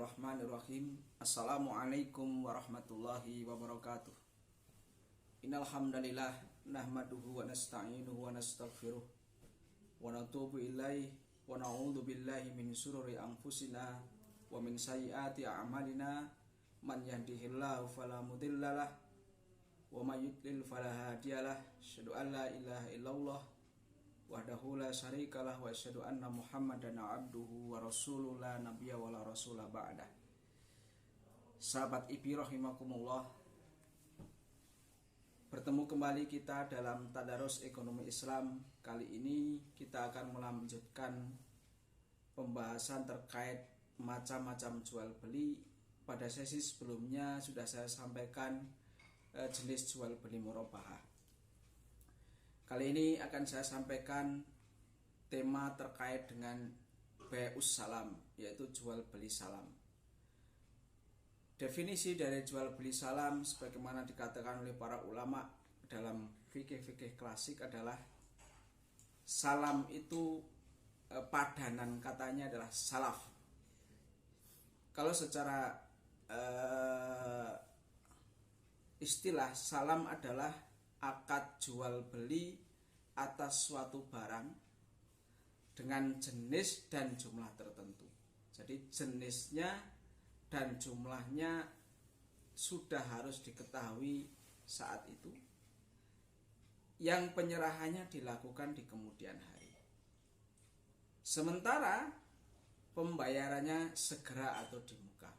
Bismillahirrahmanirrahim. Assalamualaikum warahmatullahi wabarakatuh. Innal hamdalillah nahmaduhu wa nasta'inuhu wa nastaghfiruh wa natubu ilaihi wa na'udzu billahi min shururi anfusina wa min sayyiati a'malina. Man yahdihillahu fala mudhillalah wa may yudlil fala hadiyalah. Asyhadu an la ilaha illallah wahdahu la syarikalah wa asyhadu anna Muhammadan abduhu wa rasuluhu la nabiyya wa la rasula ba'dah. Sahabat IPI rahimakumullah, bertemu kembali kita dalam Tadarus Ekonomi Islam. Kali ini kita akan melanjutkan pembahasan terkait macam-macam jual beli. Pada sesi sebelumnya sudah saya sampaikan jenis jual beli murabahah. Kali ini akan saya sampaikan tema terkait dengan bai'us salam, yaitu jual beli salam. Definisi dari jual beli salam sebagaimana dikatakan oleh para ulama dalam fikih-fikih klasik adalah salam itu padanan katanya adalah salaf. Kalau secara istilah, salam adalah akad jual beli atas suatu barang dengan jenis dan jumlah tertentu. Jadi jenisnya dan jumlahnya sudah harus diketahui saat itu, yang penyerahannya dilakukan di kemudian hari. Sementara pembayarannya segera atau di muka.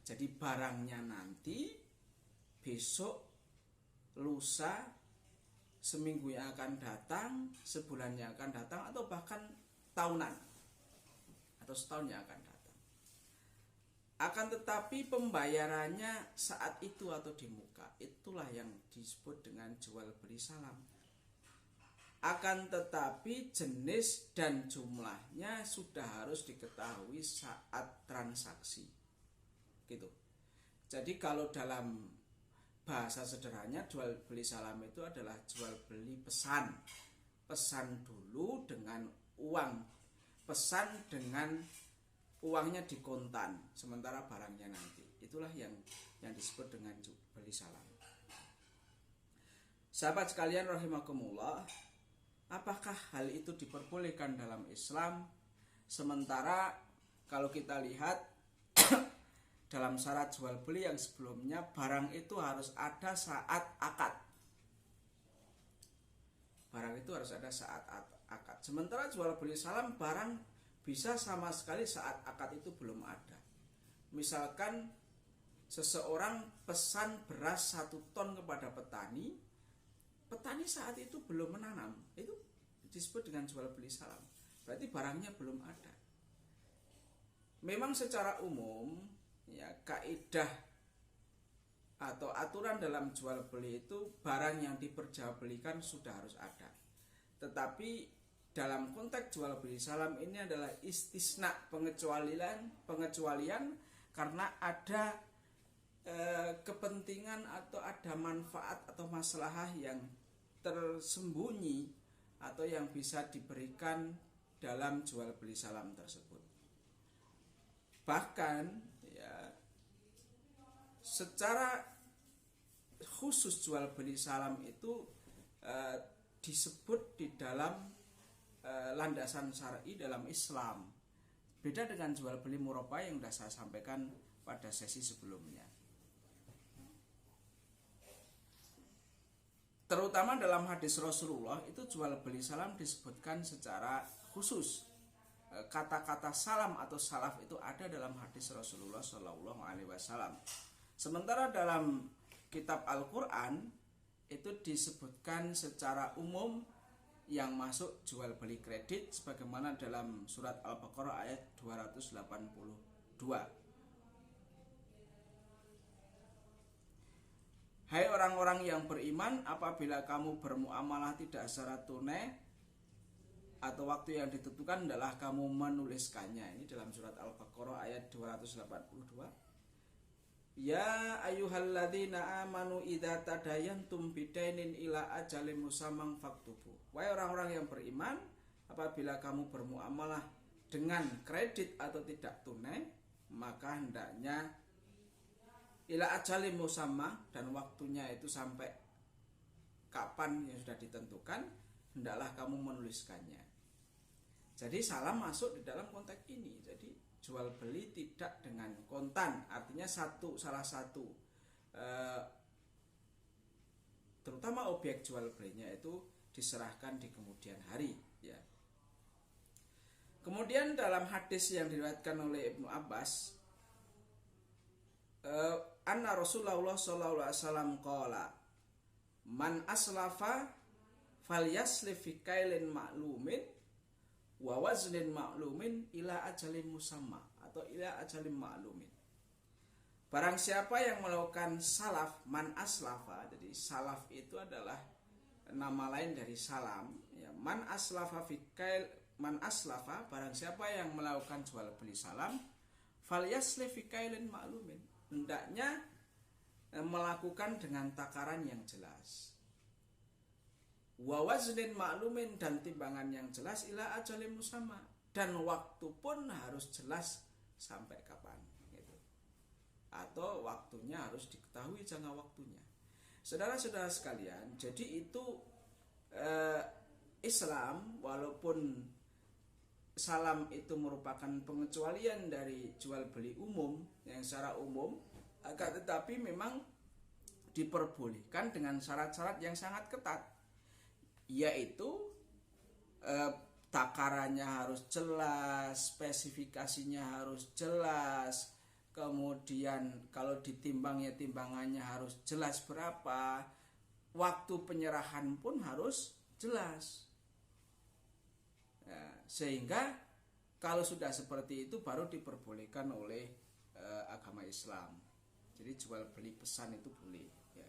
Jadi barangnya nanti, besok, lusa, seminggu yang akan datang, sebulan yang akan datang, atau bahkan tahunan atau setahun yang akan datang. Akan tetapi pembayarannya saat itu atau di muka, itulah yang disebut dengan jual beli salam. Akan tetapi jenis dan jumlahnya sudah harus diketahui saat transaksi, gitu. Jadi kalau dalam bahasa sederhananya, jual beli salam itu adalah jual beli pesan. Pesan dulu dengan uang, pesan dengan uangnya di kontan, sementara barangnya nanti. Itulah yang disebut dengan jual beli salam. Sahabat sekalian rahimakumullah, apakah hal itu diperbolehkan dalam Islam? Sementara kalau kita lihat dalam syarat jual beli yang sebelumnya, barang itu harus ada saat akad. Barang itu harus ada saat akad. Sementara jual beli salam, barang bisa sama sekali saat akad itu belum ada. Misalkan seseorang pesan beras 1 ton kepada petani, petani saat itu belum menanam, itu disebut dengan jual beli salam. Berarti barangnya belum ada. Memang secara umum, ya, kaidah atau aturan dalam jual beli itu barang yang diperjualbelikan sudah harus ada. Tetapi dalam konteks jual beli salam ini adalah istisna, pengecualian karena ada kepentingan atau ada manfaat atau maslahah yang tersembunyi atau yang bisa diberikan dalam jual beli salam tersebut. Bahkan secara khusus jual beli salam itu disebut di dalam landasan syar'i dalam Islam. Beda dengan jual beli murabahah yang sudah saya sampaikan pada sesi sebelumnya. Terutama dalam hadis Rasulullah itu jual beli salam disebutkan secara khusus. Kata-kata salam atau salaf itu ada dalam hadis Rasulullah Shallallahu Alaihi Wasallam. Sementara dalam kitab Al-Quran itu disebutkan secara umum yang masuk jual beli kredit, sebagaimana dalam surat Al-Baqarah ayat 282. Hai orang-orang yang beriman, apabila kamu bermuamalah tidak secara tunai atau waktu yang ditentukan, adalah kamu menuliskannya. Ini dalam surat Al-Baqarah ayat 282. Ya ayyuhalladzina amanu idza tadayantum bidainin ila ajalin musamman faktubu. Wahai orang-orang yang beriman, apabila kamu bermuamalah dengan kredit atau tidak tunai, maka hendaknya ila ajalin musamma, dan waktunya itu sampai kapan yang sudah ditentukan, hendaklah kamu menuliskannya. Jadi salam masuk di dalam konteks ini. Jadi jual beli tidak dengan kontan, artinya salah satu terutama objek jual belinya itu diserahkan di kemudian hari, ya. Kemudian dalam hadis yang diriwayatkan oleh Ibnu Abbas, anna Rasulullah sallallahu alaihi wasallam qala, man aslafa falyaslif fi kailin ma'lumin wa waznin ma'lumin ila ajalin musamma, atau ila ajalin ma'lumin. Barang siapa yang melakukan salaf, man aslafa, jadi salaf itu adalah nama lain dari salam, ya. Man aslafa fi kail, man aslafa, barang siapa yang melakukan jual beli salam, falyaslif fi kailin ma'lumin, hendaknya melakukan dengan takaran yang jelas, wa waznin ma'lumin, dan timbangan yang jelas, ila ajalin musamma, dan waktu pun harus jelas sampai kapan, gitu. Atau waktunya harus diketahui jangka waktunya. Saudara-saudara sekalian, jadi itu Islam, walaupun salam itu merupakan pengecualian dari jual beli umum yang secara umum, akan tetapi memang diperbolehkan dengan syarat-syarat yang sangat ketat, yaitu takarannya harus jelas, spesifikasinya harus jelas, kemudian kalau ditimbang ya timbangannya harus jelas berapa, waktu penyerahan pun harus jelas. Sehingga kalau sudah seperti itu baru diperbolehkan oleh agama Islam. Jadi jual beli pesan itu boleh, ya.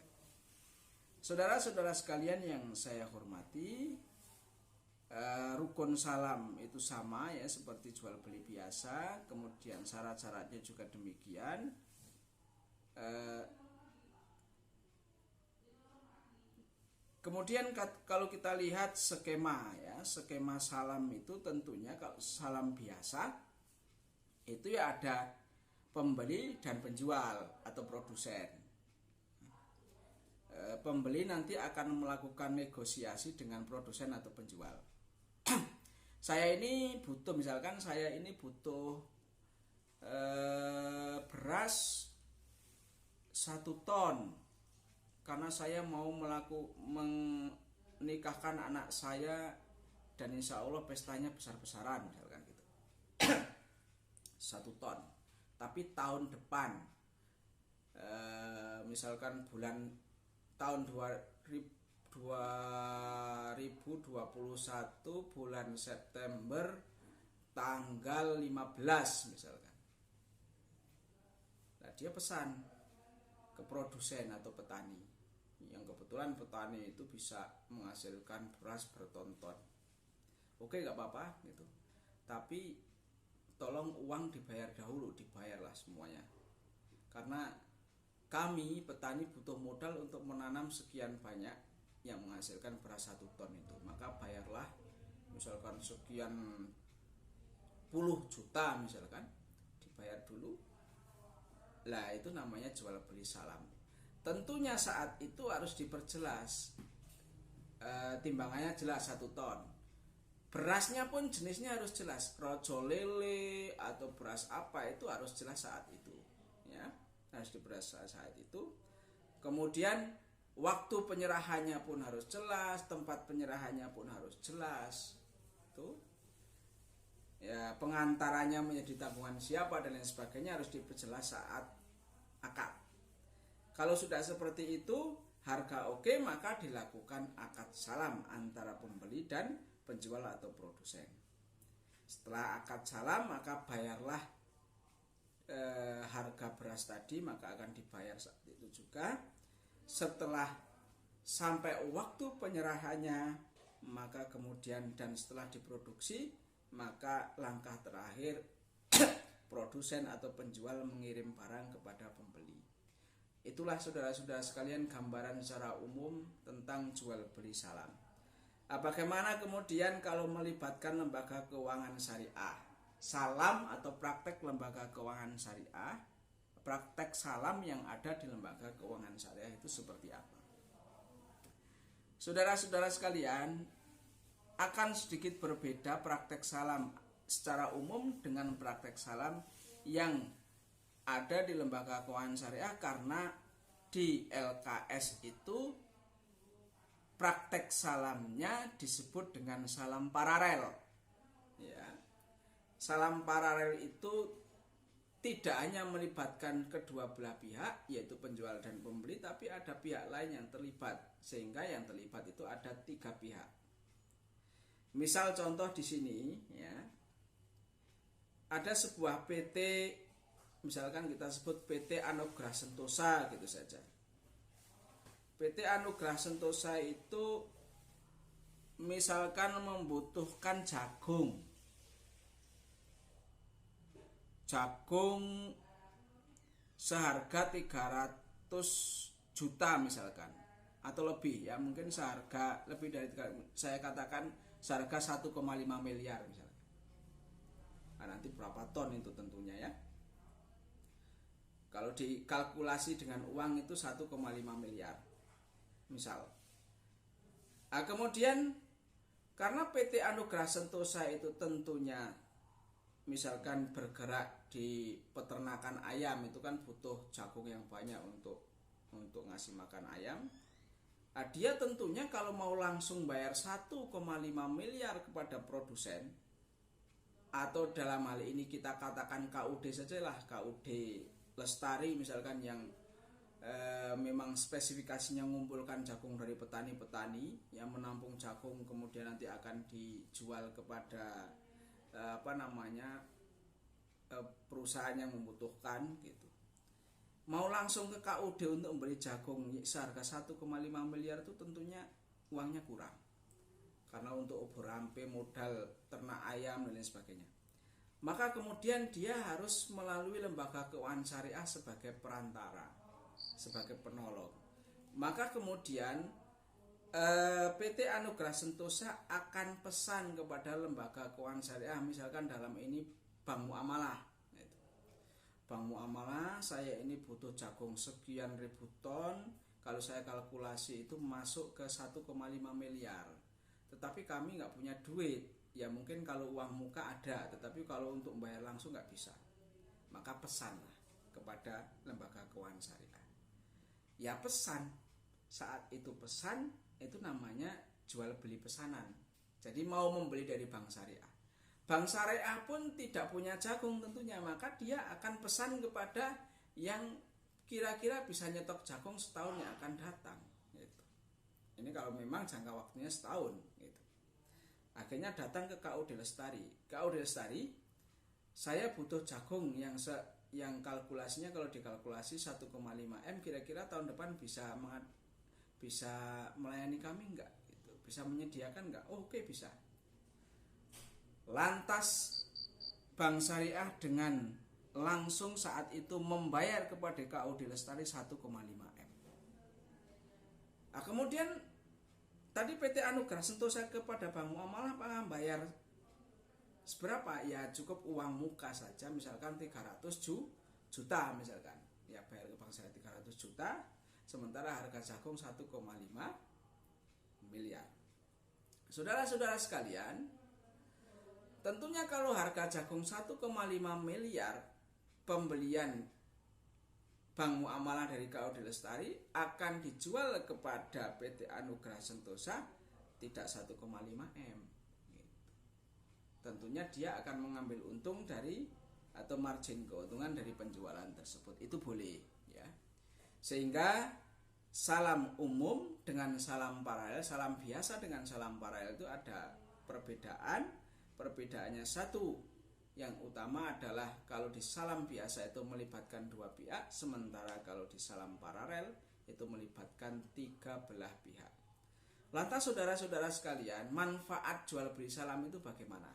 Saudara-saudara sekalian yang saya hormati, rukun salam itu sama, ya, seperti jual beli biasa. Kemudian syarat-syaratnya juga demikian. Kemudian kalau kita lihat skema, ya, skema salam itu tentunya kalau salam biasa itu ya ada pembeli dan penjual atau produsen. Pembeli nanti akan melakukan negosiasi dengan produsen atau penjual. Saya ini butuh, misalkan saya ini butuh beras 1 ton. Karena saya mau menikahkan anak saya dan insya Allah pestanya besar-besaran, misalkan gitu. 1 ton. Tapi tahun depan, misalkan tahun 2021 bulan September tanggal 15 misalkan. Nah, dia pesan ke produsen atau petani, yang kebetulan petani itu bisa menghasilkan beras berton-ton. Oke, nggak apa-apa gitu. Tapi tolong uang dibayar dahulu, dibayarlah semuanya. Karena kami petani butuh modal untuk menanam sekian banyak yang menghasilkan beras 1 ton itu. Maka bayarlah misalkan sekian puluh juta misalkan, dibayar dulu. Lah itu namanya jual beli salam. Tentunya saat itu harus diperjelas, timbangannya jelas 1 ton. Berasnya pun jenisnya harus jelas, rojo lele atau beras apa itu harus jelas saat itu, ya, harus diberas saat itu. Kemudian waktu penyerahannya pun harus jelas, tempat penyerahannya pun harus jelas, tuh, ya, pengantarannya menjadi tabungan siapa dan lain sebagainya harus diperjelas saat akad. Kalau sudah seperti itu, harga oke, maka dilakukan akad salam antara pembeli dan penjual atau produsen. Setelah akad salam, maka bayarlah harga beras tadi, maka akan dibayar saat itu juga. Setelah sampai waktu penyerahannya, maka kemudian dan setelah diproduksi, maka langkah terakhir produsen atau penjual mengirim barang kepada pembeli. Itulah saudara-saudara sekalian gambaran secara umum tentang jual beli salam. Bagaimana kemudian kalau melibatkan lembaga keuangan syariah? salam atau praktek lembaga keuangan syariah, praktek salam yang ada di lembaga keuangan syariah itu seperti apa. Saudara-saudara sekalian, akan sedikit berbeda praktek salam secara umum dengan praktek salam yang ada di lembaga keuangan syariah, karena di LKS itu praktek salamnya disebut dengan salam paralel. Ya. Salam paralel itu tidak hanya melibatkan kedua belah pihak, yaitu penjual dan pembeli, tapi ada pihak lain yang terlibat, sehingga yang terlibat itu ada 3 pihak. Misal contoh di sini, ya, ada sebuah PT, misalkan kita sebut PT Anugrah Sentosa gitu saja. PT Anugrah Sentosa itu misalkan membutuhkan jagung seharga 300 juta misalkan, atau lebih, ya mungkin seharga lebih dari, saya katakan seharga 1,5 miliar misalkan. Nah, nanti berapa ton itu tentunya ya. Kalau dikalkulasi dengan uang itu 1,5 miliar misal. Nah, kemudian karena PT Anugrah Sentosa itu tentunya misalkan bergerak di peternakan ayam, itu kan butuh jagung yang banyak untuk ngasih makan ayam. Nah, dia tentunya kalau mau langsung bayar 1,5 miliar kepada produsen, atau dalam hal ini kita katakan KUD sajalah, KUD Lestari misalkan, yang memang spesifikasinya mengumpulkan jagung dari petani-petani yang menampung jagung, kemudian nanti akan dijual kepada perusahaan yang membutuhkan gitu. Mau langsung ke KUD untuk membeli jagung seharga 1,5 miliar itu tentunya uangnya kurang, karena untuk obor rampe, modal ternak ayam dan lain sebagainya. Maka kemudian dia harus melalui lembaga keuangan syariah sebagai perantara, sebagai penolong. Maka kemudian PT Anugrah Sentosa akan pesan kepada lembaga keuangan syariah, misalkan dalam ini Bank Muamalah. Bank Muamalah, saya ini butuh jagung sekian ribu ton, kalau saya kalkulasi itu masuk ke 1,5 miliar. Tetapi kami nggak punya duit. Ya mungkin kalau uang muka ada, tetapi kalau untuk membayar langsung nggak bisa. Maka pesanlah kepada lembaga keuangan syariah. Ya pesan, saat itu pesan, itu namanya jual beli pesanan. Jadi mau membeli dari bank syariah. Bank syariah pun tidak punya jagung tentunya, maka dia akan pesan kepada yang kira-kira bisa nyetok jagung setahun yang akan datang. Gitu. Ini kalau memang jangka waktunya setahun. Gitu. Akhirnya datang ke KUD Lestari. KUD Lestari, saya butuh jagung yang kalkulasinya kalau dikalkulasi 1,5 M, kira-kira tahun depan bisa melayani kami enggak? Gitu. Bisa menyediakan enggak? Oh, oke, bisa. Lantas Bank Syariah dengan langsung saat itu membayar kepada KUD Lestari 1,5 M. Nah, kemudian tadi PT Anugrah Sentosa kepada Bank Muamalah bayar seberapa? Ya cukup uang muka saja, misalkan 300 juta misalkan. Ya bayar ke Bank Syariah 300 juta, sementara harga jagung 1,5 miliar. Saudara-saudara sekalian, tentunya kalau harga jagung 1,5 miliar, pembelian Bank Muamalah dari KUD Lestari akan dijual kepada PT Anugrah Sentosa tidak 1,5 M. Gitu. Tentunya dia akan mengambil untung dari atau margin keuntungan dari penjualan tersebut. Itu boleh, ya. Sehingga salam umum dengan salam paralel, salam biasa dengan salam paralel itu ada perbedaan. Perbedaannya satu, yang utama adalah kalau di salam biasa itu melibatkan 2 pihak, sementara kalau di salam paralel itu melibatkan 3 belah pihak. Lantas saudara-saudara sekalian, manfaat jual beli salam itu bagaimana?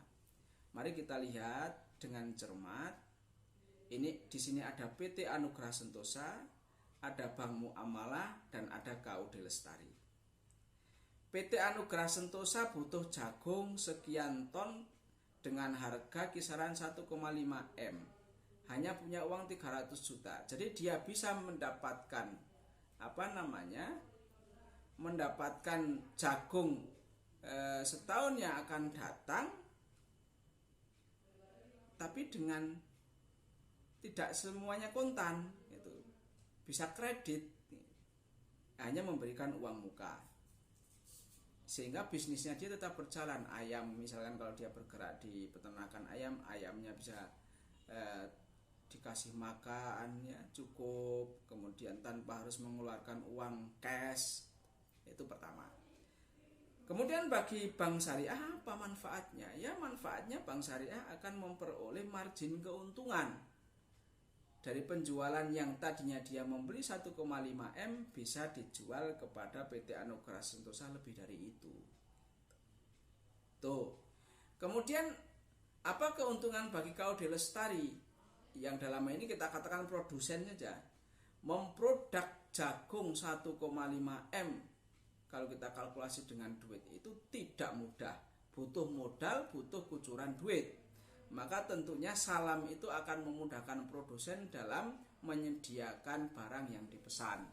Mari kita lihat dengan cermat. Ini di sini ada PT Anugrah Sentosa, ada Bank Muamalah, dan ada KUD Lestari. PT Anugrah Sentosa butuh jagung sekian ton dengan harga kisaran 1,5 M, hanya punya uang 300 juta. Jadi dia bisa mendapatkan mendapatkan jagung setahun yang akan datang, tapi dengan tidak semuanya kontan, itu bisa kredit, hanya memberikan uang muka, sehingga bisnisnya dia tetap berjalan. Ayam misalkan, kalau dia bergerak di peternakan ayam, ayamnya bisa dikasih makannya cukup, kemudian tanpa harus mengeluarkan uang cash. Itu pertama. Kemudian bagi bank syariah apa manfaatnya? Ya, manfaatnya bank syariah akan memperoleh margin keuntungan dari penjualan yang tadinya dia membeli 1,5 M, bisa dijual kepada PT Anugerah Sentosa lebih dari itu. Tuh. Kemudian apa keuntungan bagi KUD Lestari? Yang dalam ini kita katakan produsen saja. Memproduk jagung 1,5 M, kalau kita kalkulasi dengan duit itu tidak mudah. Butuh modal, butuh kucuran duit. Maka tentunya Salam itu akan memudahkan produsen dalam menyediakan barang yang dipesan,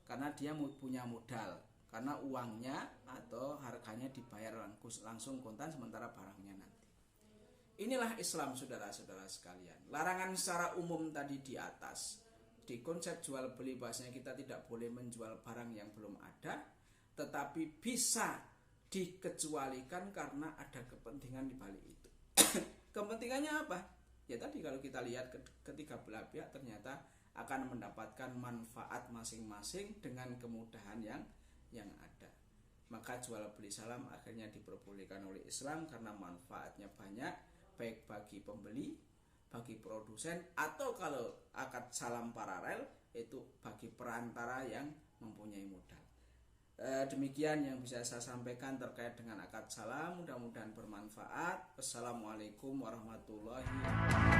karena dia punya modal, karena uangnya atau harganya dibayar langsung kontan, sementara barangnya nanti. Inilah Islam, saudara-saudara sekalian. Larangan secara umum tadi di atas, di konsep jual beli, bahasanya kita tidak boleh menjual barang yang belum ada, tetapi bisa dikecualikan karena ada kepentingan di balik itu. Kepentingannya apa? Ya tadi, kalau kita lihat ketiga belah pihak ternyata akan mendapatkan manfaat masing-masing dengan kemudahan yang ada. Maka jual beli salam akhirnya diperbolehkan oleh Islam karena manfaatnya banyak, baik bagi pembeli, bagi produsen, atau kalau akad salam paralel itu bagi perantara yang mempunyai modal. Demikian yang bisa saya sampaikan terkait dengan akad salam. Mudah-mudahan bermanfaat. Wassalamualaikum warahmatullahi wabarakatuh.